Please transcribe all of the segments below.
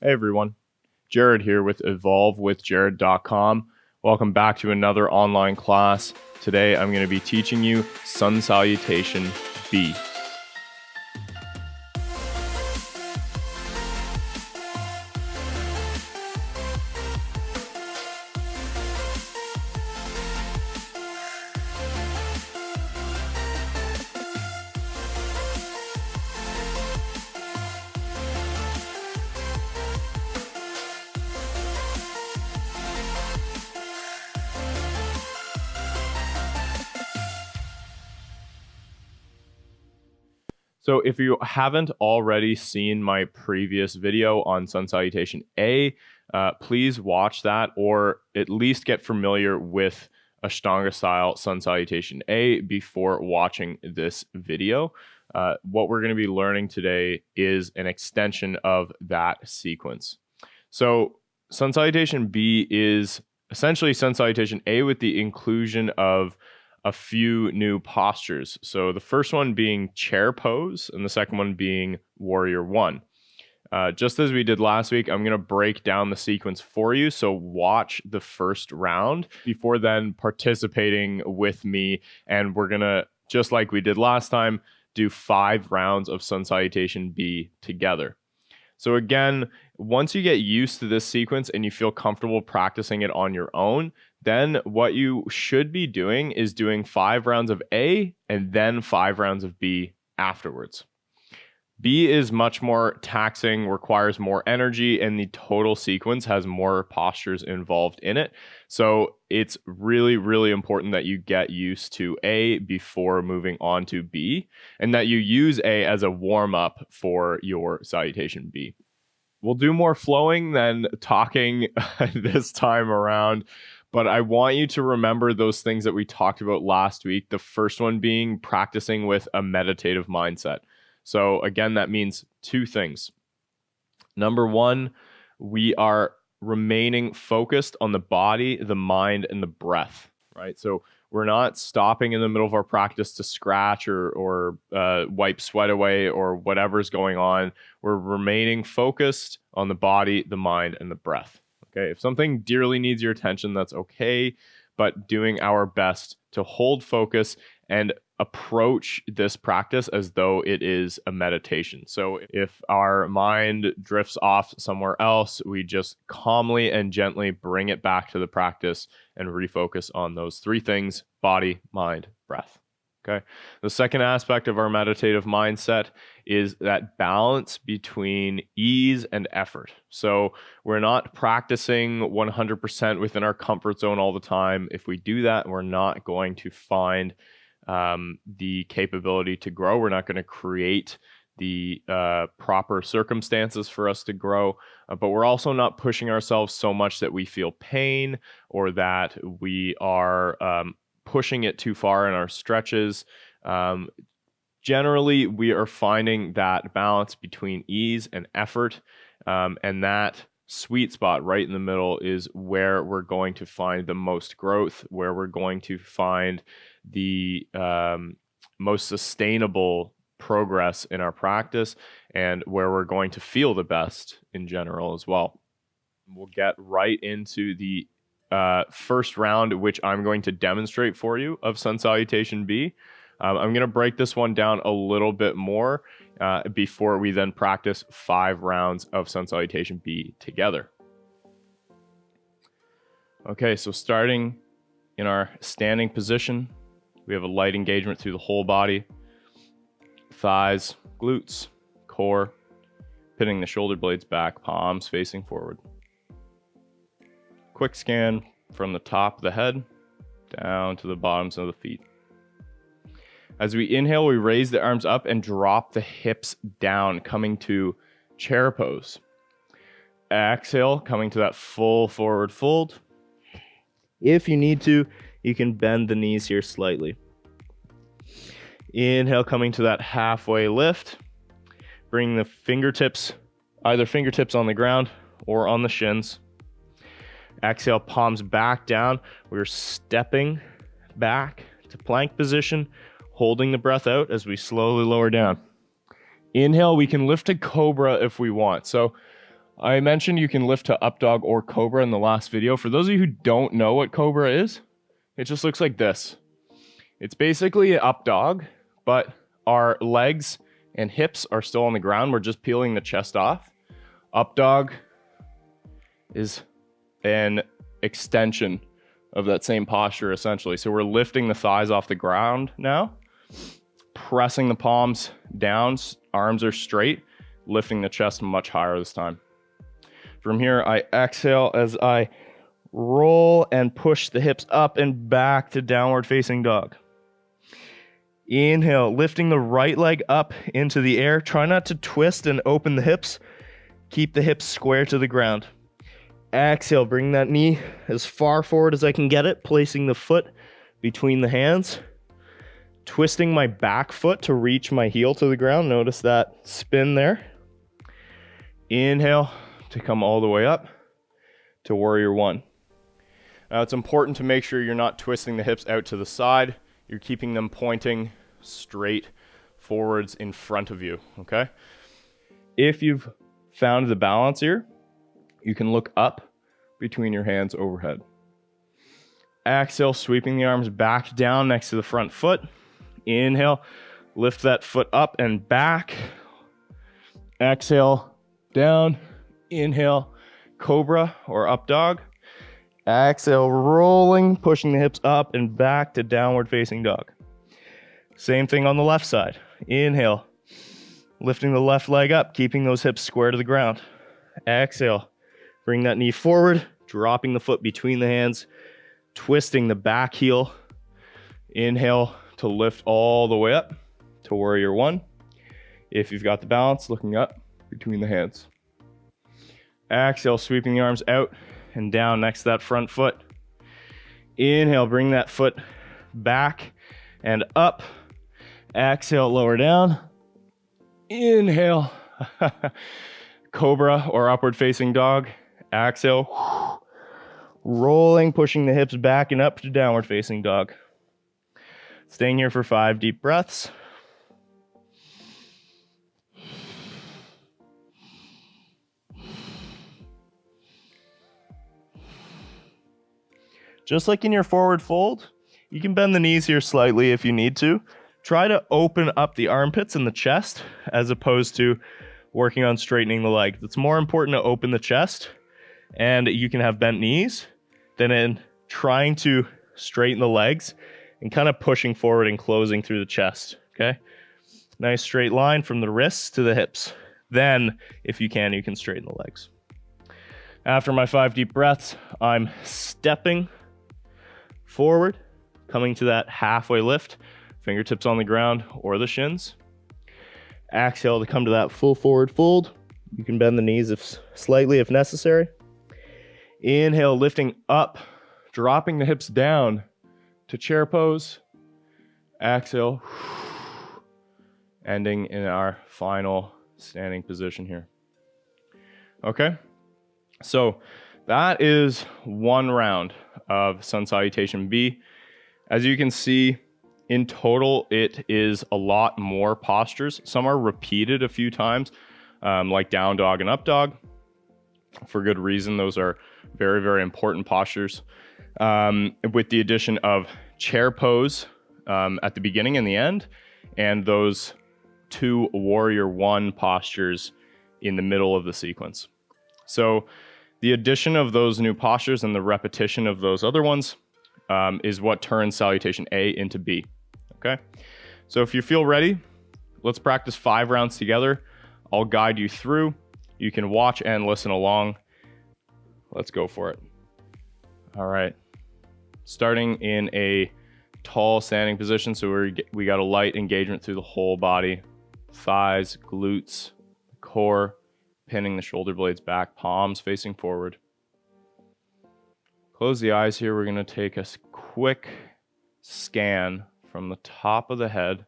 Hey everyone, Jared here with evolvewithjared.com. Welcome back to another online class. Today I'm going to be teaching you Sun Salutation B. So if you haven't already seen my previous video on Sun Salutation A, please watch that, or at least get familiar with Ashtanga style Sun Salutation A before watching this video. What we're going to be learning today is an extension of that sequence. So Sun Salutation B is essentially Sun Salutation A with the inclusion of a few new postures. So the first one being chair pose and the second one being warrior one. Just as we did last week, I'm going to break down the sequence for you. So watch the first round before then participating with me. And we're going to, just like we did last time, do 5 rounds of Sun Salutation B together. So again, once you get used to this sequence and you feel comfortable practicing it on your own, then what you should be doing is doing 5 rounds of A and then 5 rounds of B afterwards. B is much more taxing, requires more energy, and the total sequence has more postures involved in it. So it's really, really important that you get used to A before moving on to B, and that you use A as a warm-up for your Salutation B. We'll do more flowing than talking this time around, but I want you to remember those things that we talked about last week. The first one being practicing with a meditative mindset. So again, that means 2 things. Number 1, we are remaining focused on the body, the mind, and the breath, right? So we're not stopping in the middle of our practice to scratch or wipe sweat away or whatever's going on. We're remaining focused on the body, the mind, and the breath. Okay, if something dearly needs your attention, that's okay, but doing our best to hold focus and approach this practice as though it is a meditation. So if our mind drifts off somewhere else, we just calmly and gently bring it back to the practice and refocus on those 3 things: body, mind, breath. Okay. The second aspect of our meditative mindset is that balance between ease and effort. So we're not practicing 100% within our comfort zone all the time. If we do that, we're not going to find the capability to grow. We're not going to create the proper circumstances for us to grow, but we're also not pushing ourselves so much that we feel pain or that we are pushing it too far in our stretches. Generally, we are finding that balance between ease and effort, and that sweet spot right in the middle is where we're going to find the most growth, where we're going to find the most sustainable progress in our practice, and where we're going to feel the best in general as well. We'll get right into the first round, which I'm going to demonstrate for you of Sun Salutation B. I'm going to break this one down a little bit more before we then practice 5 rounds of Sun Salutation B together. Okay, so starting in our standing position, we have a light engagement through the whole body: thighs, glutes, core, pinning the shoulder blades back, palms facing forward. Quick scan from the top of the head down to the bottoms of the feet. As we inhale, we raise the arms up and drop the hips down, coming to chair pose. Exhale, coming to that full forward fold. If you need to, you can bend the knees here slightly. Inhale, coming to that halfway lift. Bring the fingertips, either fingertips on the ground or on the shins. Exhale, palms back down. We're stepping back to plank position, holding the breath out as we slowly lower down. Inhale, we can lift a cobra if we want. So I mentioned you can lift to up dog or cobra in the last video. For those of you who don't know what cobra is, it just looks like this. It's basically an up dog, but our legs and hips are still on the ground. We're just peeling the chest off. Up dog is an extension of that same posture, essentially. So we're lifting the thighs off the ground now, pressing the palms down, arms are straight, lifting the chest much higher this time. From here, I exhale as I roll and push the hips up and back to downward facing dog. Inhale, lifting the right leg up into the air. Try not to twist and open the hips. Keep the hips square to the ground. Exhale, bring that knee as far forward as I can get it, placing the foot between the hands. Twisting my back foot to reach my heel to the ground. Notice that spin there. Inhale to come all the way up to warrior one. Now it's important to make sure you're not twisting the hips out to the side. You're keeping them pointing straight forwards in front of you, okay? If you've found the balance here, you can look up between your hands overhead. Exhale, sweeping the arms back down next to the front foot. Inhale, lift that foot up and back. Exhale, down. Inhale, cobra or up dog. Exhale, rolling, pushing the hips up and back to downward facing dog. Same thing on the left side. Inhale, lifting the left leg up, keeping those hips square to the ground. Exhale, bring that knee forward, dropping the foot between the hands, twisting the back heel. Inhale to lift all the way up to warrior one. If you've got the balance, looking up between the hands. Exhale, sweeping the arms out and down next to that front foot. Inhale, bring that foot back and up. Exhale, lower down. Inhale, cobra or upward facing dog. Exhale, rolling, pushing the hips back and up to downward facing dog. Staying here for 5 deep breaths. Just like in your forward fold, you can bend the knees here slightly if you need to. Try to open up the armpits and the chest as opposed to working on straightening the leg. It's more important to open the chest and you can have bent knees than in trying to straighten the legs and kind of pushing forward and closing through the chest, okay? Nice straight line from the wrists to the hips. Then, if you can straighten the legs. After my 5 deep breaths, I'm stepping forward, coming to that halfway lift, fingertips on the ground or the shins. Exhale to come to that full forward fold. You can bend the knees slightly if necessary. Inhale, lifting up, dropping the hips down to chair pose. Exhale, ending in our final standing position here. Okay, so that is one round of Sun Salutation B. As you can see, in total, it is a lot more postures. Some are repeated a few times, like down dog and up dog. For good reason, those are very, very important postures. With the addition of chair pose at the beginning and the end, and those 2 warrior one postures in the middle of the sequence. So the addition of those new postures and the repetition of those other ones is what turns Salutation A into B. Okay, so if you feel ready, let's practice 5 rounds together. I'll guide you through. You can watch and listen along. Let's go for it. All right, starting in a tall standing position, so we got a light engagement through the whole body, thighs, glutes, core, pinning the shoulder blades back, palms facing forward. Close the eyes here. We're going to take a quick scan from the top of the head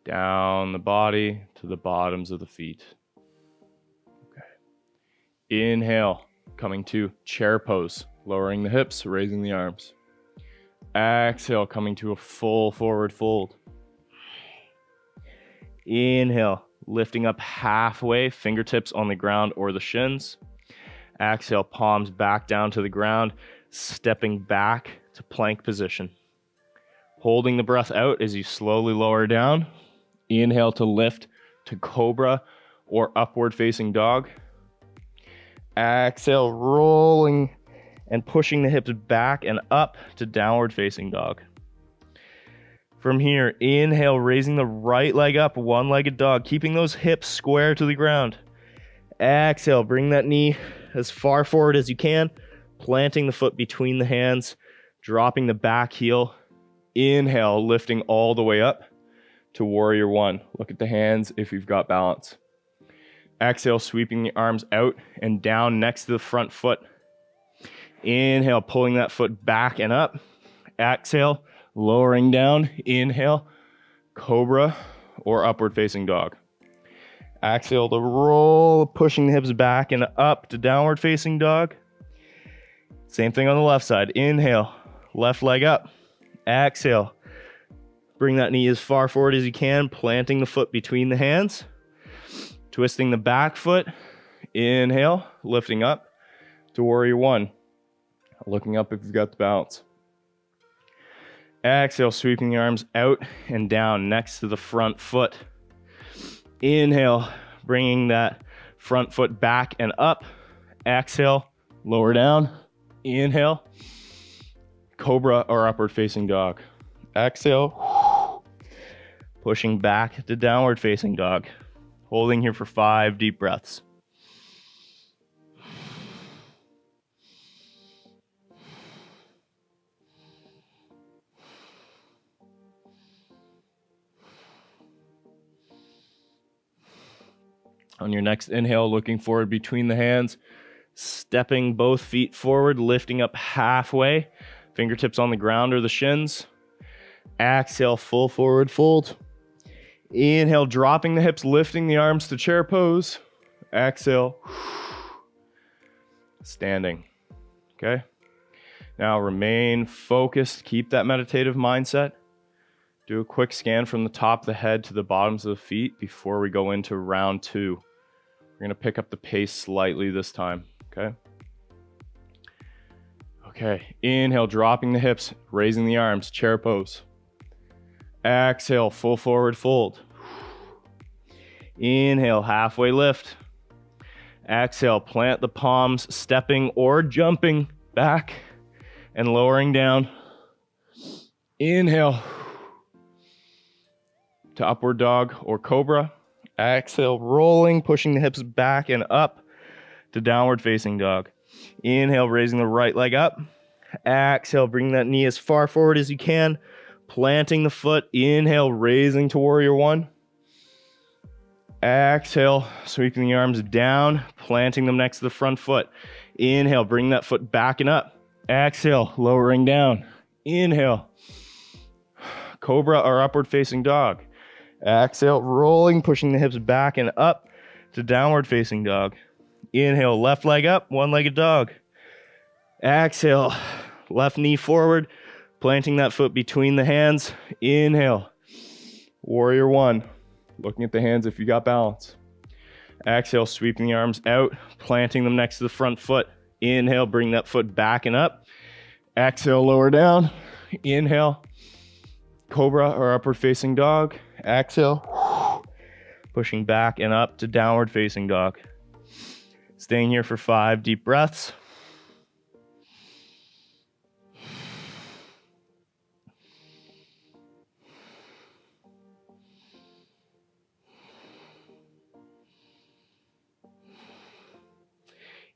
down the body to the bottoms of the feet. Okay. Inhale, coming to chair pose, lowering the hips, raising the arms. Exhale, coming to a full forward fold. Inhale, lifting up halfway, fingertips on the ground or the shins. Exhale, palms back down to the ground, stepping back to plank position. Holding the breath out as you slowly lower down. Inhale to lift to cobra or upward facing dog. Exhale, rolling and pushing the hips back and up to downward facing dog. From here, inhale, raising the right leg up, one-legged dog, keeping those hips square to the ground. Exhale, bring that knee as far forward as you can, planting the foot between the hands, dropping the back heel. Inhale, lifting all the way up to warrior one. Look at the hands if you've got balance. Exhale, sweeping the arms out and down next to the front foot. Inhale, pulling that foot back and up. Exhale, lowering down. Inhale, cobra or upward facing dog. Exhale to roll, pushing the hips back and up to downward facing dog. Same thing on the left side. Inhale, left leg up. Exhale, bring that knee as far forward as you can, planting the foot between the hands. Twisting the back foot. Inhale, lifting up to warrior one. Looking up if you've got the balance. Exhale, sweeping the arms out and down next to the front foot. Inhale, bringing that front foot back and up. Exhale, lower down. Inhale, cobra or upward facing dog. Exhale, pushing back to downward facing dog. Holding here for 5 deep breaths. On your next inhale, looking forward between the hands, stepping both feet forward, lifting up halfway, fingertips on the ground or the shins. Exhale, full forward fold. Inhale, dropping the hips, lifting the arms to chair pose. Exhale, standing. Okay? Now remain focused, keep that meditative mindset. Do a quick scan from the top of the head to the bottoms of the feet before we go into round 2. We're going to pick up the pace slightly this time, okay? Okay, inhale, dropping the hips, raising the arms, chair pose. Exhale, full forward fold. Inhale, halfway lift. Exhale, plant the palms, stepping or jumping back and lowering down. Inhale to upward dog or cobra. Exhale, rolling, pushing the hips back and up to downward facing dog. Inhale, raising the right leg up. Exhale, bring that knee as far forward as you can, planting the foot. Inhale, raising to warrior one. Exhale, sweeping the arms down, planting them next to the front foot. Inhale, bring that foot back and up. Exhale, lowering down. Inhale, cobra or upward facing dog. Exhale, rolling, pushing the hips back and up to downward facing dog. Inhale, left leg up, one-legged dog. Exhale, left knee forward, planting that foot between the hands. Inhale, warrior one. Looking at the hands if you got balance. Exhale, sweeping the arms out, planting them next to the front foot. Inhale, bring that foot back and up. Exhale, lower down. Inhale, cobra or upward facing dog. Exhale, pushing back and up to downward facing dog. Staying here for 5 deep breaths.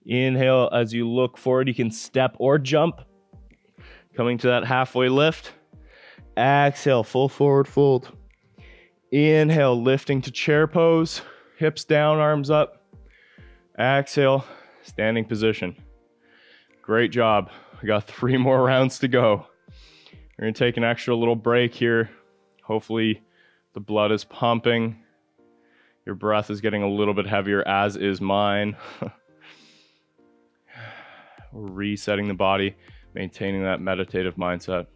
Inhale, as you look forward, you can step or jump. Coming to that halfway lift. Exhale, full forward fold. Inhale, lifting to chair pose. Hips down, arms up. Exhale, standing position. Great job. We got 3 more rounds to go. We're going to take an extra little break here. Hopefully the blood is pumping. Your breath is getting a little bit heavier, as is mine. We're resetting the body, maintaining that meditative mindset.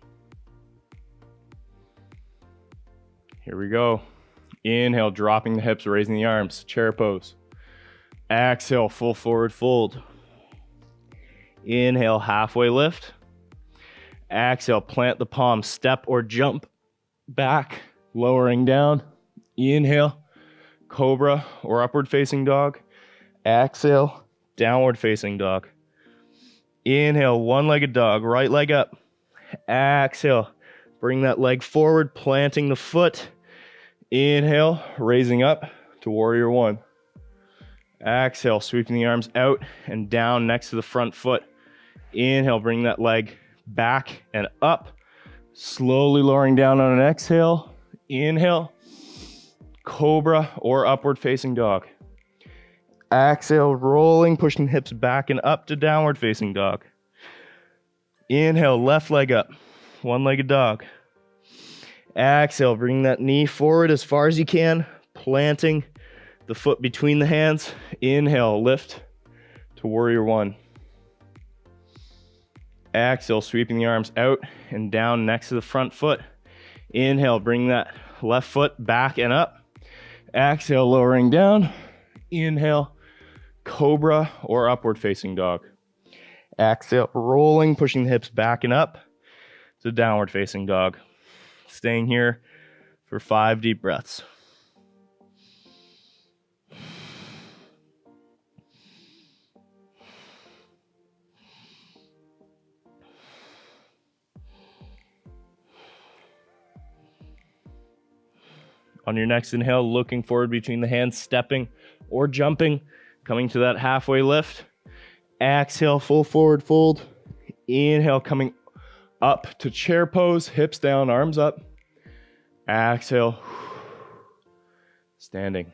Here we go. Inhale, dropping the hips, raising the arms, chair pose. Exhale, full forward fold. Inhale, halfway lift. Exhale, plant the palms, step or jump back, lowering down. Inhale, cobra or upward facing dog. Exhale, downward facing dog. Inhale, one-legged dog, right leg up. Exhale, bring that leg forward, planting the foot. Inhale, raising up to warrior one. Exhale, sweeping the arms out and down next to the front foot. Inhale, bring that leg back and up. Slowly lowering down on an exhale. Inhale, cobra or upward facing dog. Exhale, rolling, pushing hips back and up to downward facing dog. Inhale, left leg up, one-legged dog. Exhale, bring that knee forward as far as you can, planting the foot between the hands. Inhale, lift to warrior one. Exhale, sweeping the arms out and down next to the front foot. Inhale, bring that left foot back and up. Exhale, lowering down. Inhale, cobra or upward facing dog. Exhale, rolling, pushing the hips back and up to downward facing dog. Staying here for 5 deep breaths. On your next inhale, looking forward between the hands, stepping or jumping, coming to that halfway lift. Exhale, full forward fold. Inhale, coming up to chair pose, hips down, arms up. Exhale, standing.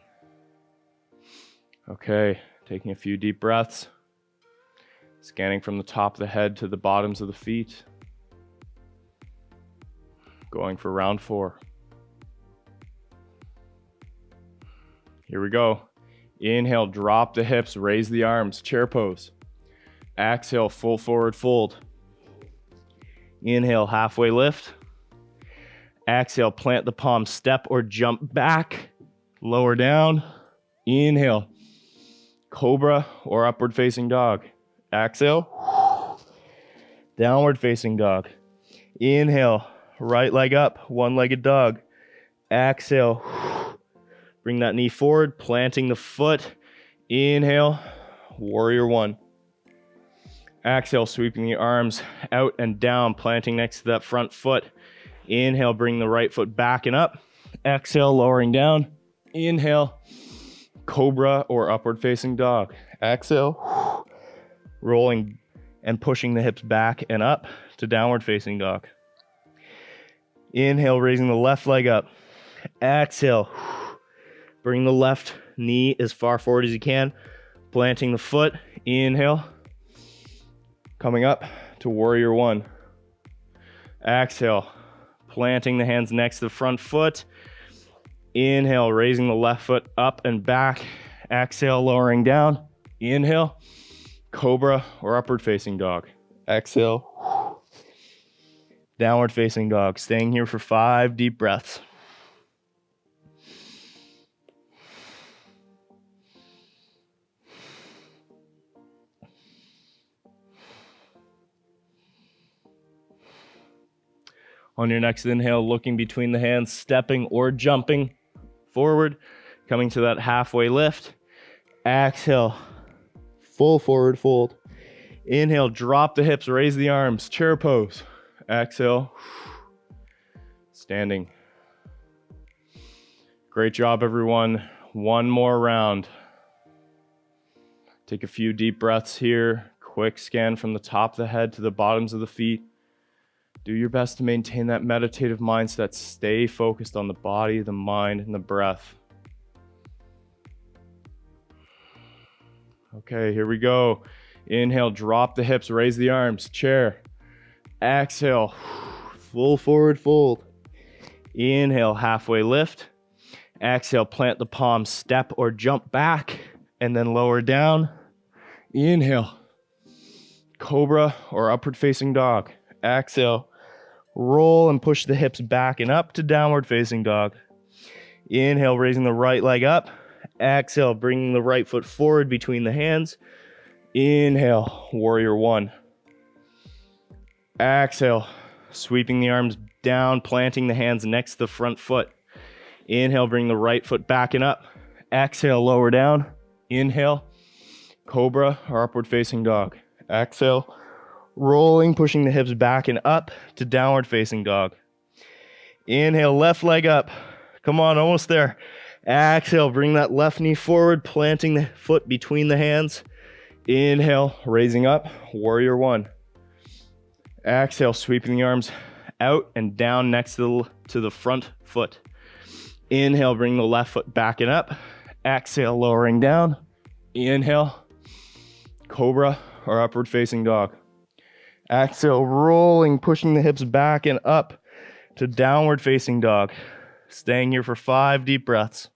Okay, taking a few deep breaths. Scanning from the top of the head to the bottoms of the feet. Going for round 4. Here we go. Inhale, drop the hips, raise the arms, chair pose. Exhale, full forward fold. Inhale, halfway lift. Exhale, plant the palms, step or jump back, lower down. Inhale, cobra or upward facing dog. Exhale, downward facing dog. Inhale, right leg up, one-legged dog. Exhale, bring that knee forward, planting the foot. Inhale, warrior one. Exhale, sweeping the arms out and down, planting next to that front foot. Inhale, bring the right foot back and up. Exhale, lowering down. Inhale, cobra or upward facing dog. Exhale, rolling and pushing the hips back and up to downward facing dog. Inhale, raising the left leg up. Exhale, bring the left knee as far forward as you can, planting the foot. Inhale, coming up to warrior one. Exhale, planting the hands next to the front foot. Inhale, raising the left foot up and back. Exhale, lowering down. Inhale, cobra or upward facing dog. Exhale, downward facing dog. Staying here for 5 deep breaths. On your next inhale, looking between the hands, stepping or jumping forward, coming to that halfway lift. Exhale, full forward fold. Inhale, drop the hips, raise the arms, chair pose. Exhale, standing. Great job, everyone. One more round. Take a few deep breaths here. Quick scan from the top of the head to the bottoms of the feet. Do your best to maintain that meditative mindset. Stay focused on the body, the mind, and the breath. Okay, here we go. Inhale, drop the hips, raise the arms, chair. Exhale, full forward fold. Inhale, halfway lift. Exhale, plant the palms, step or jump back, and then lower down. Inhale, cobra or upward facing dog. Exhale, roll and push the hips back and up to downward facing dog. Inhale, raising the right leg up. Exhale, bringing the right foot forward between the hands. Inhale, warrior one. Exhale, sweeping the arms down, planting the hands next to the front foot. Inhale, bring the right foot back and up. Exhale, lower down. Inhale, cobra or upward facing dog. Exhale, rolling, pushing the hips back and up to downward facing dog. Inhale, left leg up. Come on, almost there. Exhale, bring that left knee forward, planting the foot between the hands. Inhale, raising up, warrior one. Exhale, sweeping the arms out and down next to the front foot. Inhale, bring the left foot back and up. Exhale, lowering down. Inhale, cobra or upward facing dog. Exhale, rolling, pushing the hips back and up to downward facing dog. Staying here for 5 deep breaths.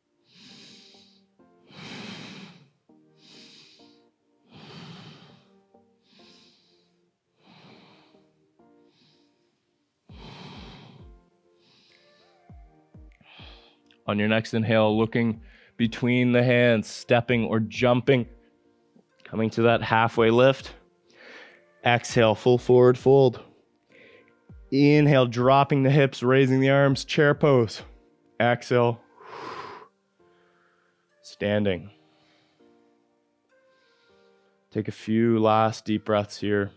On your next inhale, looking between the hands, stepping or jumping, coming to that halfway lift. Exhale, full forward fold. Inhale, dropping the hips, raising the arms, chair pose. Exhale, standing. Take a few last deep breaths here.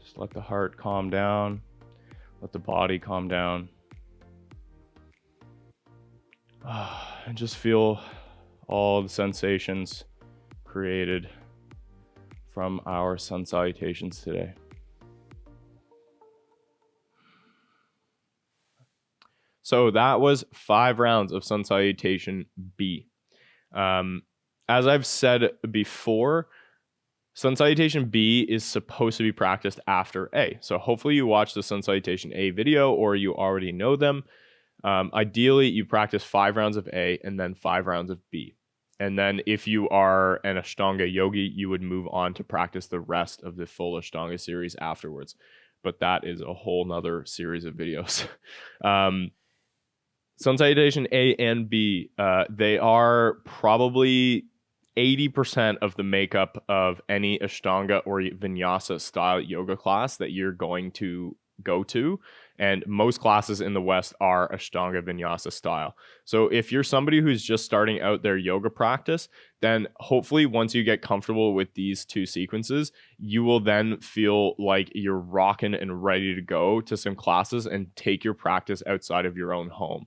Just let the heart calm down. Let the body calm down. And just feel all the sensations created from our sun salutations today. So that was 5 rounds of sun salutation B. As I've said before, sun salutation B is supposed to be practiced after A. So hopefully you watch the sun salutation A video or you already know them. Ideally, you practice 5 rounds of A and then 5 rounds of B. And then if you are an Ashtanga yogi, you would move on to practice the rest of the full Ashtanga series afterwards. But that is a whole nother series of videos. Sun salutation A and B, they are probably 80% of the makeup of any Ashtanga or Vinyasa style yoga class that you're going to go to. And most classes in the West are Ashtanga Vinyasa style. So if you're somebody who's just starting out their yoga practice, then hopefully once you get comfortable with these 2 sequences, you will then feel like you're rocking and ready to go to some classes and take your practice outside of your own home.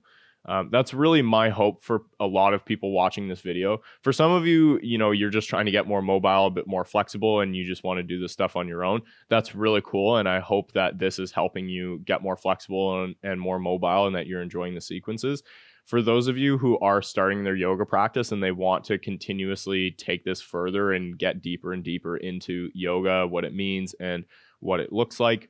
That's really my hope for a lot of people watching this video. For some of you, you're just trying to get more mobile, a bit more flexible, and you just want to do this stuff on your own. That's really cool. And I hope that this is helping you get more flexible and more mobile and that you're enjoying the sequences. For those of you who are starting their yoga practice and they want to continuously take this further and get deeper and deeper into yoga, what it means and what it looks like,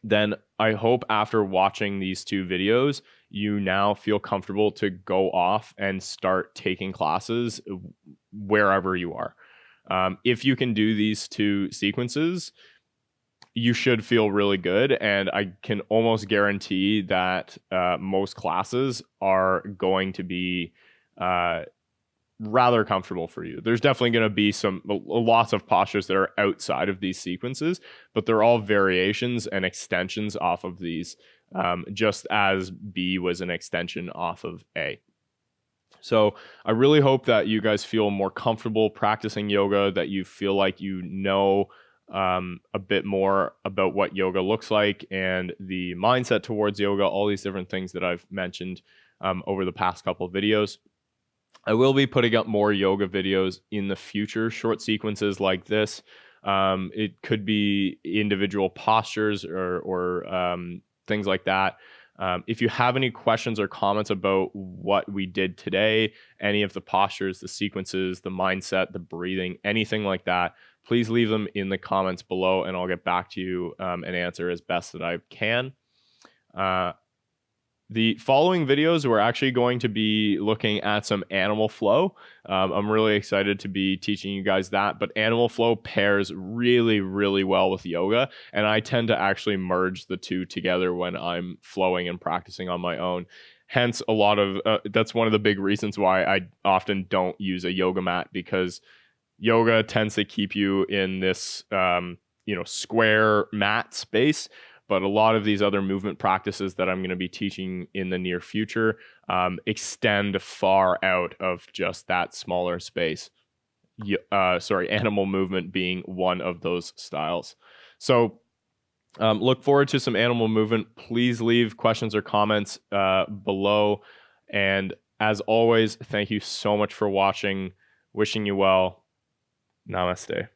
then I hope after watching these 2 videos, you now feel comfortable to go off and start taking classes wherever you are. If you can do these 2 sequences, you should feel really good. And I can almost guarantee that most classes are going to be rather comfortable for you. There's definitely going to be lots of postures that are outside of these sequences, but they're all variations and extensions off of these, just as B was an extension off of A. So I really hope that you guys feel more comfortable practicing yoga, that you feel like you know a bit more about what yoga looks like and the mindset towards yoga, all these different things that I've mentioned over the past couple of videos. I will be putting up more yoga videos in the future, short sequences like this. It could be individual postures or things like that. If you have any questions or comments about what we did today, any of the postures, the sequences, the mindset, the breathing, anything like that, please leave them in the comments below and I'll get back to you and answer as best that I can. The following videos, we're actually going to be looking at some animal flow. I'm really excited to be teaching you guys that, but animal flow pairs really, really well with yoga. And I tend to actually merge the two together when I'm flowing and practicing on my own. Hence, a lot of that's one of the big reasons why I often don't use a yoga mat, because yoga tends to keep you in this, square mat space. But a lot of these other movement practices that I'm going to be teaching in the near future extend far out of just that smaller space. Animal movement being one of those styles. So look forward to some animal movement. Please leave questions or comments below. And as always, thank you so much for watching. Wishing you well. Namaste.